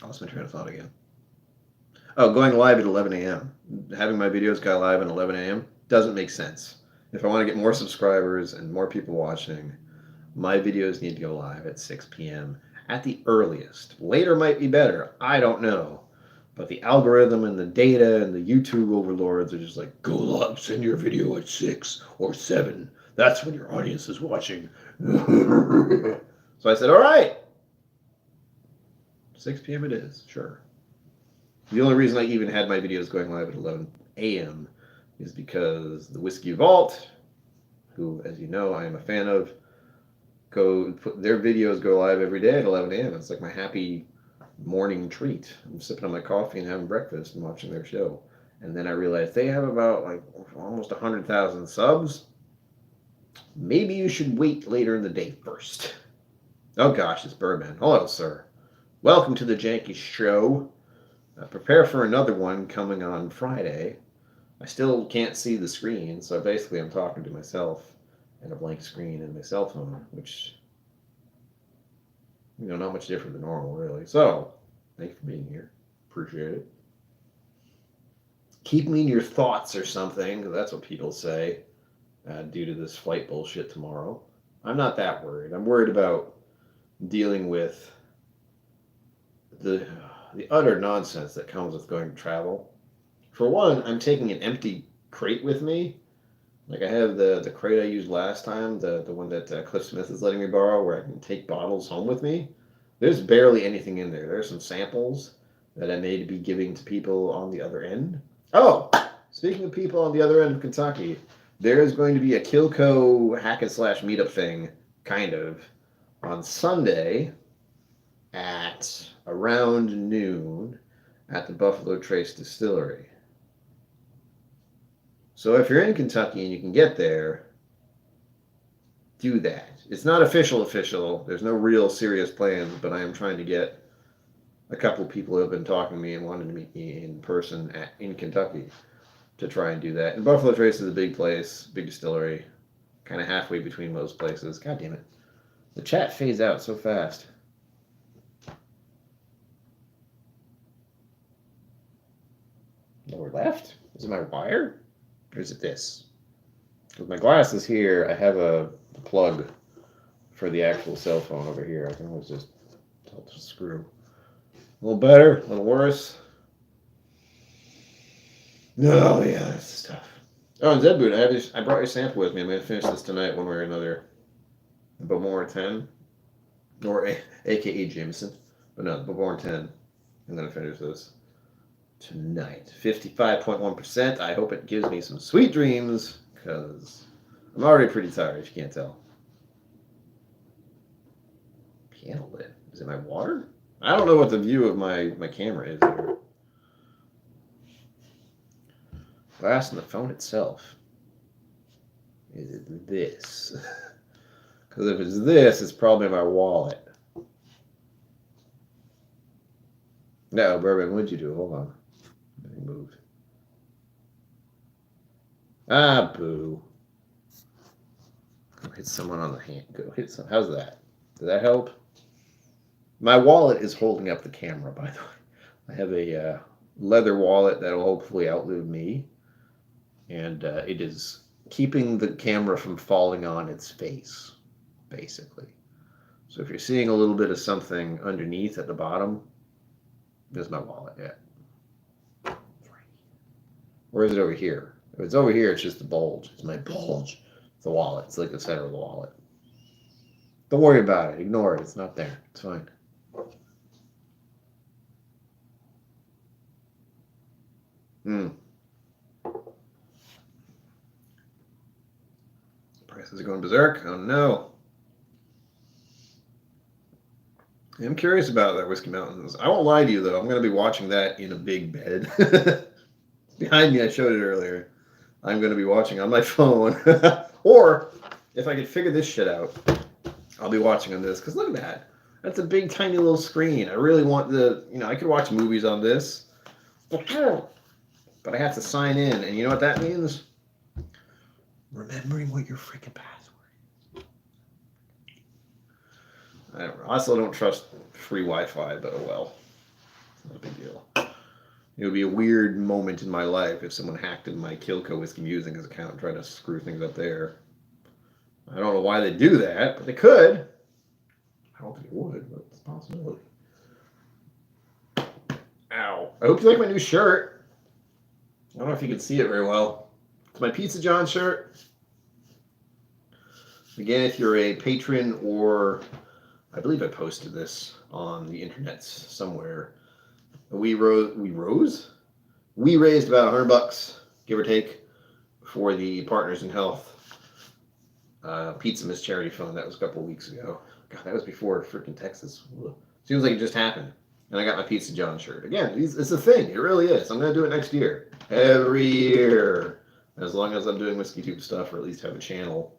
I lost my train of thought again. Oh, going live at 11 a.m. Having my videos go live at 11 a.m. doesn't make sense. If I want to get more subscribers and more people watching, my videos need to go live at 6 p.m. at the earliest. Later might be better. I don't know. But the algorithm and the data and the YouTube overlords are just like, go live, send your video at 6 or 7. That's when your audience is watching. So I said, all right. 6 p.m. it is, sure. The only reason I even had my videos going live at 11 a.m. is because the Whiskey Vault, who, as you know, I am a fan of, their videos go live every day at 11 a.m. It's like my happy morning treat. I'm sipping on my coffee and having breakfast and watching their show. And then I realized they have about like almost 100,000 subs. Maybe you should wait later in the day first. Oh gosh, it's Bourbon. Hello, sir. Welcome to the Janky Show. Prepare for another one coming on Friday. I still can't see the screen, so basically I'm talking to myself and a blank screen in my cell phone, which, you know, not much different than normal, really. So, thank you for being here. Appreciate it. Keep me in your thoughts or something, 'cause that's what people say due to this flight bullshit tomorrow. I'm not that worried. I'm worried about dealing with the utter nonsense that comes with going to travel. For one, I'm taking an empty crate with me. Like I have the crate I used last time, the one that Cliff Smith is letting me borrow, where I can take bottles home with me. There's barely anything in there. There's some samples that I may be giving to people on the other end. Oh, speaking of people on the other end of Kentucky, there is going to be a KillCo hack and slash meetup thing, kind of, on Sunday at around noon at the Buffalo Trace Distillery. So if you're in Kentucky and you can get there, do that. It's not official. There's no real serious plans, but I am trying to get a couple people who have been talking to me and wanting to meet me in person in Kentucky to try and do that. And Buffalo Trace is a big place, big distillery, kind of halfway between most places. God damn it. The chat fades out so fast. Lower left? Is it my wire? Or is it this? With my glasses here, I have a plug for the actual cell phone over here. I can always just tilt the screw. A little better, a little worse. No, yeah, that's the stuff. Oh, and Zed Boot, I brought your sample with me. I'm going to finish this tonight one way or another. Bourbon 10, or AKA Jameson. But no, Bourbon 10. I'm going to finish this tonight. 55.1%. I hope it gives me some sweet dreams, because I'm already pretty tired, if you can't tell. Piano lid. Is it my water? I don't know what the view of my camera is here. Glass and the phone itself. Is it this? Because if it's this, it's probably my wallet. No, Bourbon, what'd you do? Hold on. Everything moved. Ah, boo. Go hit someone on the hand. Go hit some. How's that? Did that help? My wallet is holding up the camera, by the way. I have a leather wallet that will hopefully outlive me. And it is keeping the camera from falling on its face, basically. So if you're seeing a little bit of something underneath at the bottom, there's my wallet. Yeah. Or is it over here? If it's over here, it's just the bulge. It's my bulge. It's the wallet. It's like the center of the wallet. Don't worry about it. Ignore it. It's not there. It's fine. Prices are going berserk. Oh no. I'm curious about that Whiskey Mountains. I won't lie to you though. I'm going to be watching that in a big bed. Behind me, I showed it earlier. I'm going to be watching on my phone. Or, if I could figure this shit out, I'll be watching on this. Because look at that. That's a big, tiny little screen. I really want I could watch movies on this. But I have to sign in. And you know what that means? Remembering what your freaking password is. I don't know. I also don't trust free Wi-Fi, but oh well. It's not a big deal. It would be a weird moment in my life if someone hacked in my KillCo Whiskey Musings account and tried to screw things up there. I don't know why they do that, but they could. I don't think it would, but it's a possibility. Ow. I hope you like my new shirt. I don't know if you can see it very well. It's my Pizza John shirt. Again, if you're a patron, or I believe I posted this on the internet somewhere. We raised about $100, give or take, for the Partners in Health Pizza Miss Charity Fund. That was a couple of weeks ago. God, that was before freaking Texas. Seems like it just happened. And I got my Pizza John shirt. Again, it's a thing. It really is. I'm going to do it next year. Every year. As long as I'm doing Whiskey Tube stuff, or at least have a channel,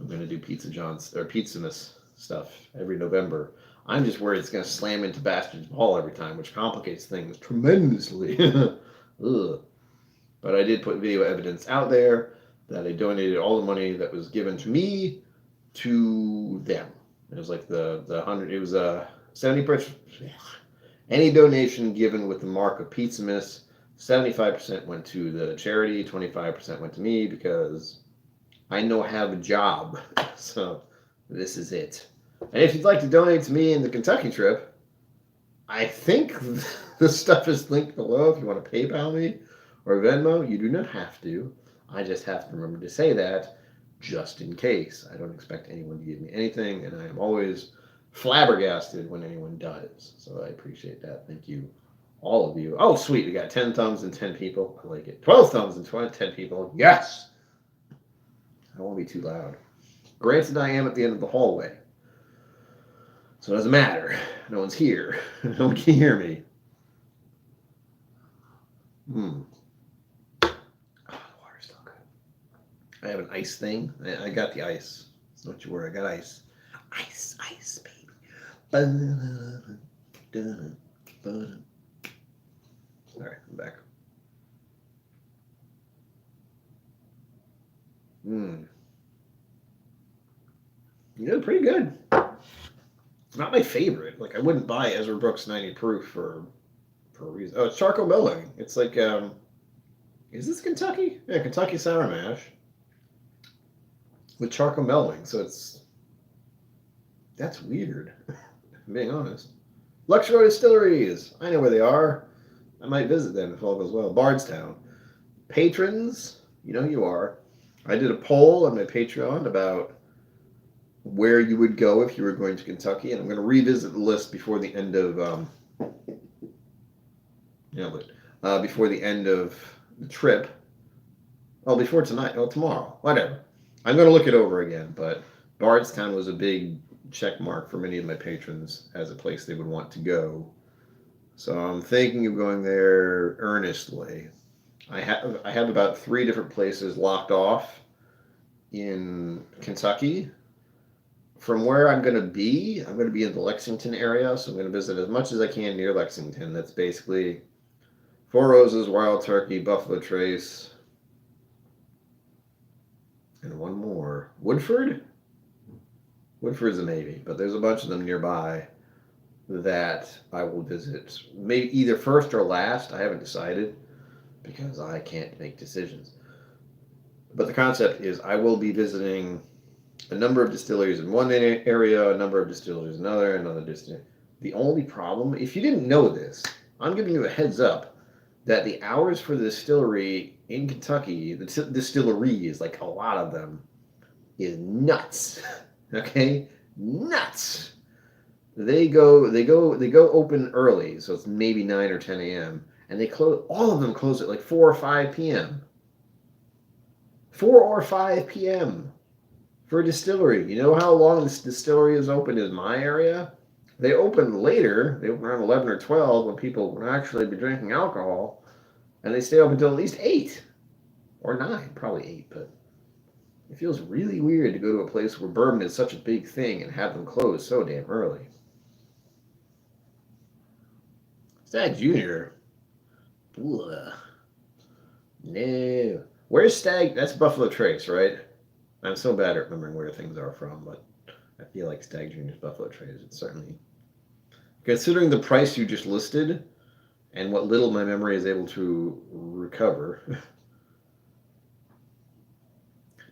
I'm going to do Pizza John's or Pizza Miss stuff every November. I'm just worried it's going to slam into Bastard's Ball every time, which complicates things tremendously. Ugh. But I did put video evidence out there that I donated all the money that was given to me to them. It was like the 100. It was 70%. Any donation given with the mark of Pizza Miss, 75% went to the charity, 25% went to me, because I know I have a job. So this is it. And if you'd like to donate to me in the Kentucky trip, I think the stuff is linked below if you want to PayPal me or Venmo. You do not have to. I just have to remember to say that just in case. I don't expect anyone to give me anything, and I am always flabbergasted when anyone does. So I appreciate that. Thank you, all of you. Oh, sweet. We got 10 thumbs and 10 people. I like it. 12 thumbs and 10 people. Yes! I won't be too loud. Granted, I am at the end of the hallway. So it doesn't matter. No one's here. No one can hear me. Oh, the water's still good. I have an ice thing. I got the ice. Don't you worry. I got ice. Ice, baby. All right, I'm back. Pretty good. Not my favorite. Like, I wouldn't buy Ezra Brooks 90 proof for a reason. Oh, it's charcoal milling. It's like Is this Kentucky? Yeah, Kentucky Sour Mash with charcoal melting. So that's weird. If I'm being honest. Luxroy Distilleries. I know where they are. I might visit them if all goes well. Bardstown. Patrons, you know who you are. I did a poll on my Patreon about where you would go if you were going to Kentucky, and I'm going to revisit the list before the end of before the end of the trip. Oh, before tonight. Oh, tomorrow. Whatever. I'm going to look it over again, but Bardstown was a big check mark for many of my patrons as a place they would want to go. So I'm thinking of going there earnestly. I have about 3 different places locked off in Kentucky. From where I'm going to be in the Lexington area, so I'm going to visit as much as I can near Lexington. That's basically Four Roses, Wild Turkey, Buffalo Trace, and one more. Woodford? Woodford's a maybe, but there's a bunch of them nearby that I will visit. Maybe either first or last. I haven't decided because I can't make decisions. But the concept is I will be visiting a number of distilleries in one area, a number of distilleries in another distillery. The only problem, if you didn't know this, I'm giving you a heads up that the hours for the distillery in Kentucky, the distilleries, like a lot of them, is nuts. Okay, nuts. They go open early, so it's maybe 9 or 10 a.m. and they close. All of them close at like 4 or 5 p.m. 4 or 5 p.m. for a distillery. You know how long this distillery is open in my area? They open later. They open around 11 or 12 when people would actually be drinking alcohol, and they stay open until at least 8 or 9, probably 8. But it feels really weird to go to a place where bourbon is such a big thing and have them close so damn early. Stag Junior. Ugh. No. Where's Stag? That's Buffalo Trace, right? I'm so bad at remembering where things are from, but I feel like Stag Junior's Buffalo Trace. It's certainly, considering the price you just listed and what little my memory is able to recover.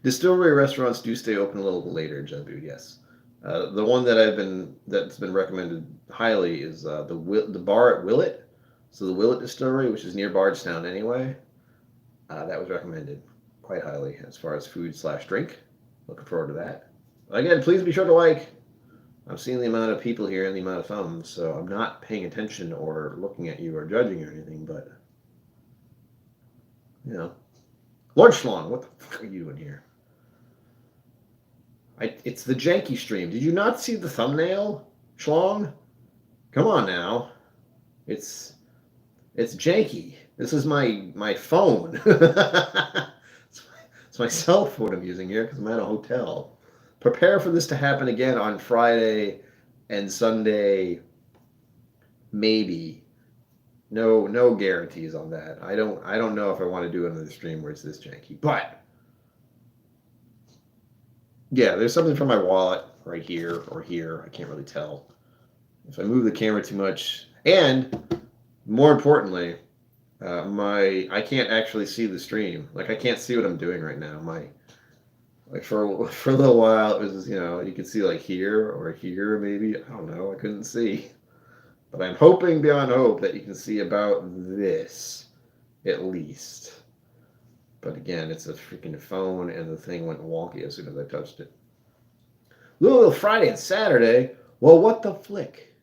Distillery restaurants do stay open a little later, Jabu, yes. The one that's been recommended highly is the bar at Willett. So the Willett Distillery, which is near Bardstown anyway, that was recommended quite highly as far as food/drink. Looking forward to that. Again, please be sure to like. I'm seeing the amount of people here and the amount of thumbs, so I'm not paying attention or looking at you or judging or anything, but you know. Lord Schlong, what the fuck are you doing here? It's the Janky stream. Did you not see the thumbnail, Schlong? Come on now. It's Janky. This is my phone. It's my cell phone I'm using here because I'm at a hotel. Prepare for this to happen again on Friday and Sunday. Maybe. No guarantees on that. I don't know if I want to do another stream where it's this janky. But yeah, there's something from my wallet right here or here. I can't really tell. If I move the camera too much, and more importantly, I can't actually see the stream. Like I can't see what I'm doing right now. For a little while it was you could see like here or here maybe. I don't know. I couldn't see. But I'm hoping beyond hope that you can see about this, at least. But again, it's a freaking phone, and the thing went wonky as soon as I touched it. Louisville Friday and Saturday. Well, what the flick?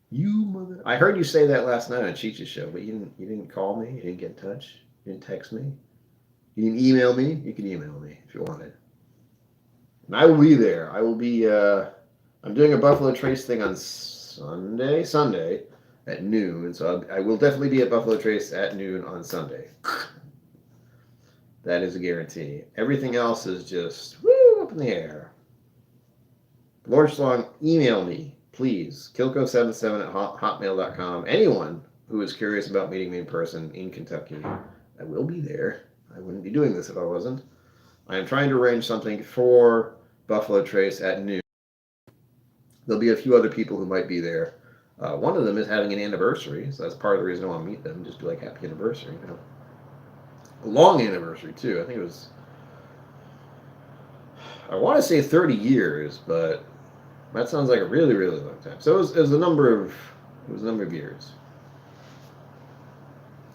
You mother! I heard you say that last night on Cheech's show, but you didn't call me. You didn't get in touch. You didn't text me. You didn't email me. You can email me if you wanted. And I will be there. I will be. I'm doing a Buffalo Trace thing on Sunday at noon. So I will definitely be at Buffalo Trace at noon on Sunday. That is a guarantee. Everything else is just up in the air. Lord Schlong, email me, please. KillCo77 at hotmail.com. Anyone who is curious about meeting me in person in Kentucky, I will be there. I wouldn't be doing this if I wasn't. I am trying to arrange something for Buffalo Trace at noon. There'll be a few other people who might be there. One of them is having an anniversary, so that's part of the reason I want to meet them. Just be like, happy anniversary, A long anniversary, too. I think it was, I want to say 30 years, but that sounds like a really, really long time. So it was a number of, years.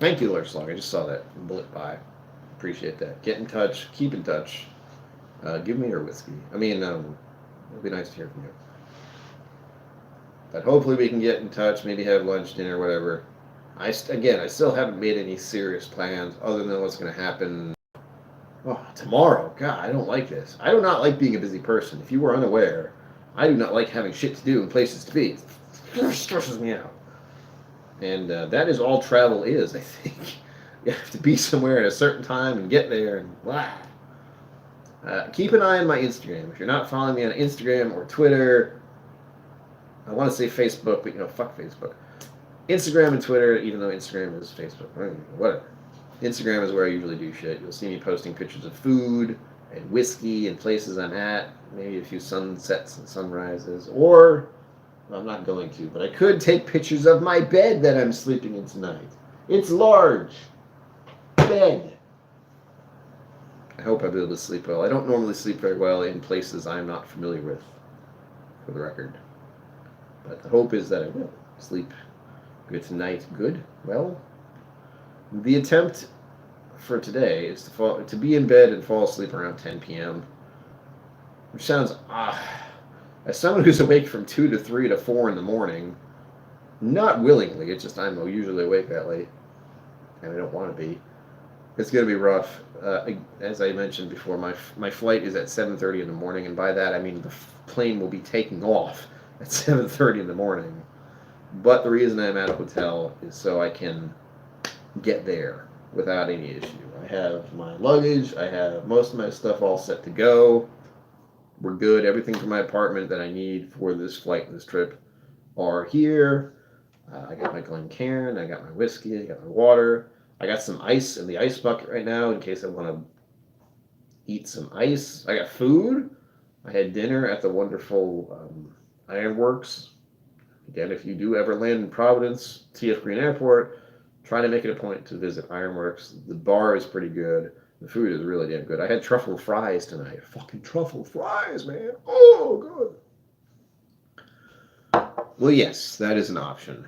Thank you, Lurch Slog. I just saw that blip by. Appreciate that. Get in touch. Keep in touch. Give me your whiskey. I mean, it'd be nice to hear from you. But hopefully we can get in touch. Maybe have lunch, dinner, whatever. I still haven't made any serious plans other than what's going to happen. Oh, tomorrow. God, I don't like this. I do not like being a busy person. If you were unaware, I do not like having shit to do and places to be. It stresses me out. And that is all travel is, I think. You have to be somewhere at a certain time and get there and blah. Keep an eye on my Instagram. If you're not following me on Instagram or Twitter, I want to say Facebook, but fuck Facebook. Instagram and Twitter, even though Instagram is Facebook, whatever. Instagram is where I usually do shit. You'll see me posting pictures of food and whiskey and places I'm at, maybe a few sunsets and sunrises, or I'm not going to, but I could take pictures of my bed that I'm sleeping in tonight. It's large. Bed. I hope I'll be able to sleep well. I don't normally sleep very well in places I'm not familiar with, for the record. But the hope is that I will sleep good tonight. Good? Well, the attempt for today is to be in bed and fall asleep around 10 p.m., which sounds, as someone who's awake from 2 to 3 to 4 in the morning, not willingly, it's just I'm usually awake that late, and I don't want to be. It's going to be rough. As I mentioned before, my flight is at 7:30 in the morning, and by that I mean the plane will be taking off at 7:30 in the morning. But the reason I'm at a hotel is so I can get there without any issue. I have my luggage. I have most of my stuff all set to go. We're good. Everything from my apartment that I need for this flight and this trip are here. I got my Glencairn. I got my whiskey. I got my water. I got some ice in the ice bucket right now in case I want to eat some ice. I got food. I had dinner at the wonderful Ironworks. Again, if you do ever land in Providence, TF Green Airport, try to make it a point to visit Ironworks. The bar is pretty good. The food is really damn good. I had truffle fries tonight. Fucking truffle fries, man. Oh, good. Well, yes, that is an option.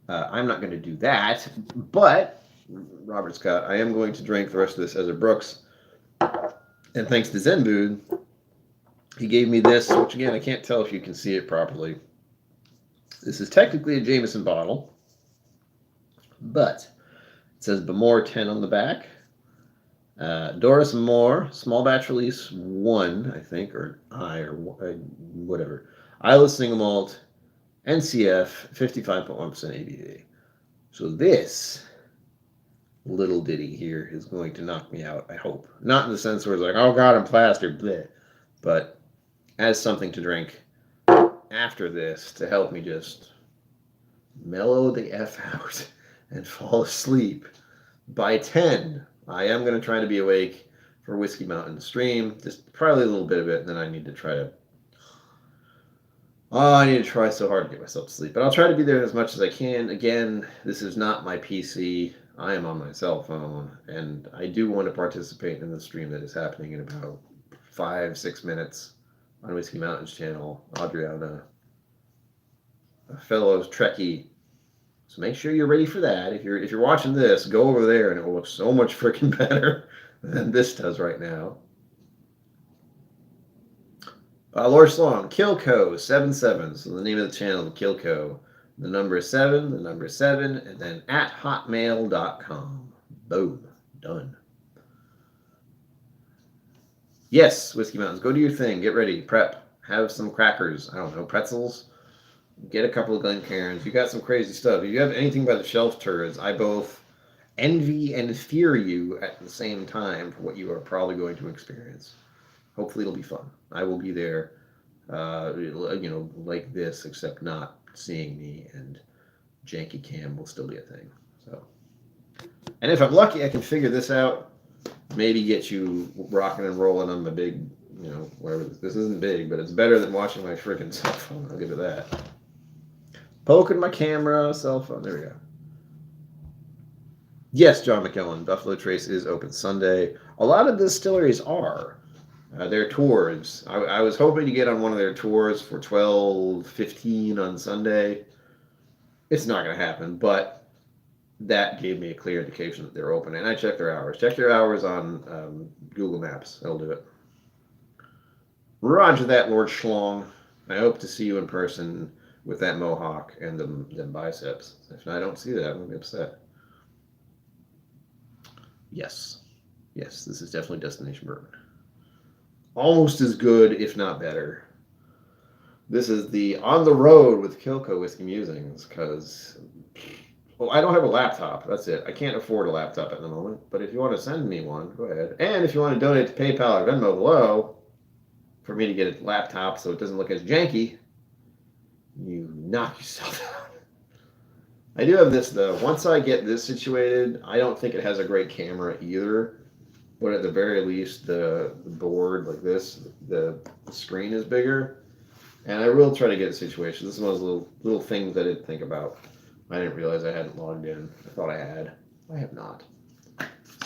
I'm not going to do that, but Robert Scott, I am going to drink the rest of this as a Brooks. And thanks to Zenbood, he gave me this, which again, I can't tell if you can see it properly. This is technically a Jameson bottle, but it says Bemore 10 on the back. Doris Moore, small batch release 1, I think, or whatever. Isla single malt, NCF, 55.1% ABV. So this little ditty here is going to knock me out, I hope. Not in the sense where it's like, oh God, I'm plastered, bleh. But as something to drink after this to help me just mellow the F out and fall asleep. By 10, I am going to try to be awake for Whiskey Mountain stream. Just probably a little bit of it, and then I need to try to... I need to try so hard to get myself to sleep. But I'll try to be there as much as I can. Again, this is not my PC. I am on my cell phone, and I do want to participate in the stream that is happening in about 5-6 minutes on Whiskey Mountain's channel. Adriana, a fellow Trekkie. So make sure you're ready for that. If you're watching this, go over there, and it will look so much freaking better than this does right now. Lord Sloan, KillCo 77. So the name of the channel, KillCo. The number is 7, the number is 7, and then at hotmail.com. Boom. Done. Yes, Whiskey Mountains, go do your thing. Get ready. Prep. Have some crackers. I don't know, pretzels. Get a couple of Glencairns. You got some crazy stuff. If you have anything by the shelf turds, I both envy and fear you at the same time for what you are probably going to experience. Hopefully it'll be fun. I will be there, like this, except not seeing me, and Janky Cam will still be a thing. So, and if I'm lucky, I can figure this out. Maybe get you rocking and rolling on the big, whatever. This isn't big, but it's better than watching my freaking cell phone. I'll give it that. Poking my camera, cell phone. There we go. Yes, John McKellen. Buffalo Trace is open Sunday. A lot of distilleries are. Their tours. I was hoping to get on one of their tours for 12:15 on Sunday. It's not going to happen, but that gave me a clear indication that they're open. And I checked their hours. Check their hours on Google Maps. That'll do it. Roger that, Lord Schlong. I hope to see you in person with that mohawk and them biceps. If I don't see that, I'm going to be upset. Yes. Yes, this is definitely Destination Bourbon. Almost as good, if not better. This is the On the Road with KillCo Whiskey Musings, because, well, I don't have a laptop. That's it. I can't afford a laptop at the moment. But if you want to send me one, go ahead. And if you want to donate to PayPal or Venmo below for me to get a laptop so it doesn't look as janky, you knock yourself out. I do have this, though. Once I get this situated, I don't think it has a great camera either. But at the very least, the board like this, the screen is bigger. And I will try to get a situation. This is one of those little things I didn't think about. I didn't realize I hadn't logged in. I thought I had. I have not.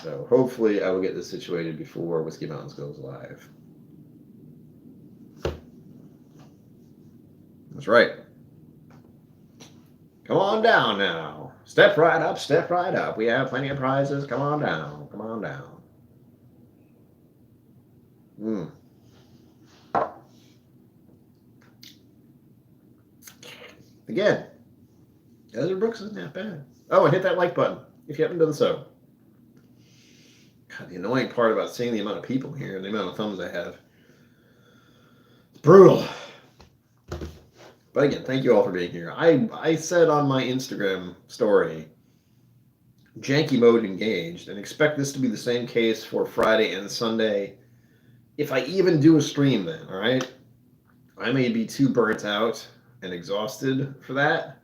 So hopefully I will get this situated before Whiskey Mountains goes live. That's right. Come on down now. Step right up, step right up. We have plenty of prizes. Come on down. Come on down. Again, Ezra Brooks isn't that bad. Oh, and hit that like button if you haven't done so. God, the annoying part about seeing the amount of people here and the amount of thumbs I have. It's brutal. But again, thank you all for being here. I said on my Instagram story, janky mode engaged, and expect this to be the same case for Friday and Sunday. If I even do a stream then, all right? I may be too burnt out and exhausted for that.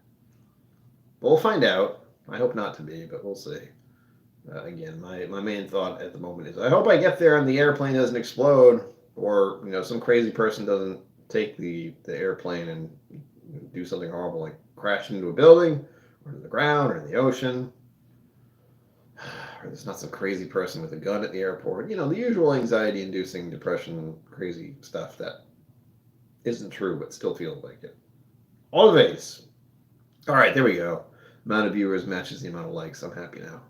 But we'll find out. I hope not to be, but we'll see. Again, my main thought at the moment is I hope I get there and the airplane doesn't explode, or some crazy person doesn't take the airplane and do something horrible like crash into a building or to the ground or in the ocean. Or there's not some crazy person with a gun at the airport. The usual anxiety-inducing, depression, crazy stuff that isn't true but still feels like it. All the vase. All right, there we go. Amount of viewers matches the amount of likes. I'm happy now.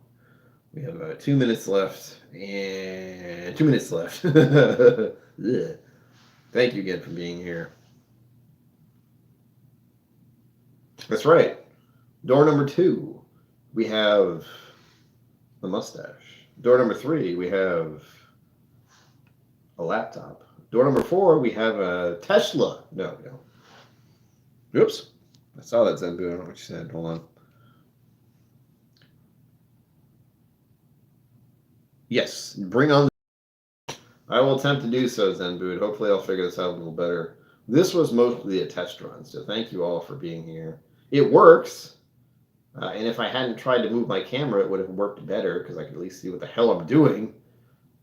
We have about 2 minutes left, and 2 minutes left. Thank you again for being here. That's right. Door number 2, we have the mustache. Door number 3, we have a laptop. Door number 4, we have a Tesla. No. Oops. I saw that, Zenbu. I don't know what you said. Hold on. Yes. Bring on. I will attempt to do so, Zenbu. Hopefully I'll figure this out a little better. This was mostly a test run, so thank you all for being here. It works. And if I hadn't tried to move my camera, it would have worked better because I could at least see what the hell I'm doing.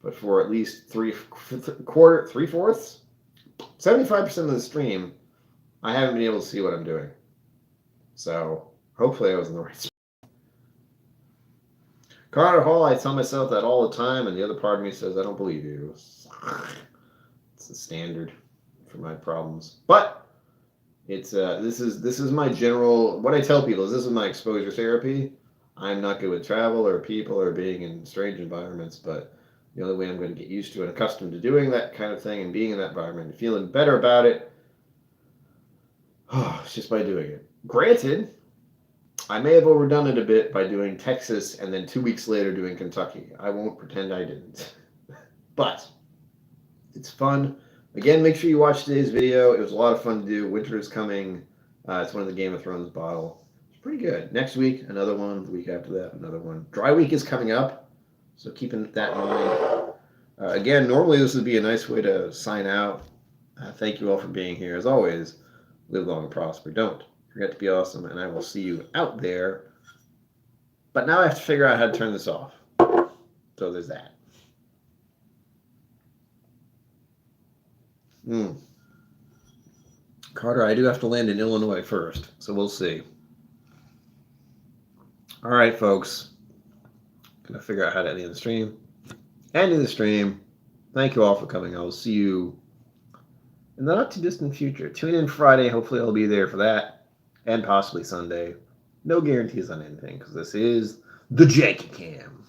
But for at least 3/4, 75% of the stream, I haven't been able to see what I'm doing. So hopefully I was in the right spot. Carter Hall, I tell myself that all the time, and the other part of me says I don't believe you. It's the standard for my problems. But it's this is my general, what I tell people is this is my exposure therapy. I'm not good with travel or people or being in strange environments, but the only way I'm going to get used to and accustomed to doing that kind of thing and being in that environment and feeling better about it, it's just by doing it. Granted, I may have overdone it a bit by doing Texas and then 2 weeks later doing Kentucky. I won't pretend I didn't. But it's fun. Again, make sure you watch today's video. It was a lot of fun to do. Winter is coming. It's one of the Game of Thrones bottle. It's pretty good. Next week, another one. The week after that, another one. Dry week is coming up, so keeping that in mind. Again, normally this would be a nice way to sign out. Thank you all for being here. As always, live long and prosper. Don't forget to be awesome, and I will see you out there. But now I have to figure out how to turn this off. So there's that. Carter, I do have to land in Illinois first, so we'll see. All right, folks. Gonna figure out how to end the stream. Ending the stream. Thank you all for coming. I will see you in the not too distant future. Tune in Friday. Hopefully, I'll be there for that, and possibly Sunday. No guarantees on anything because this is the Janky Cam.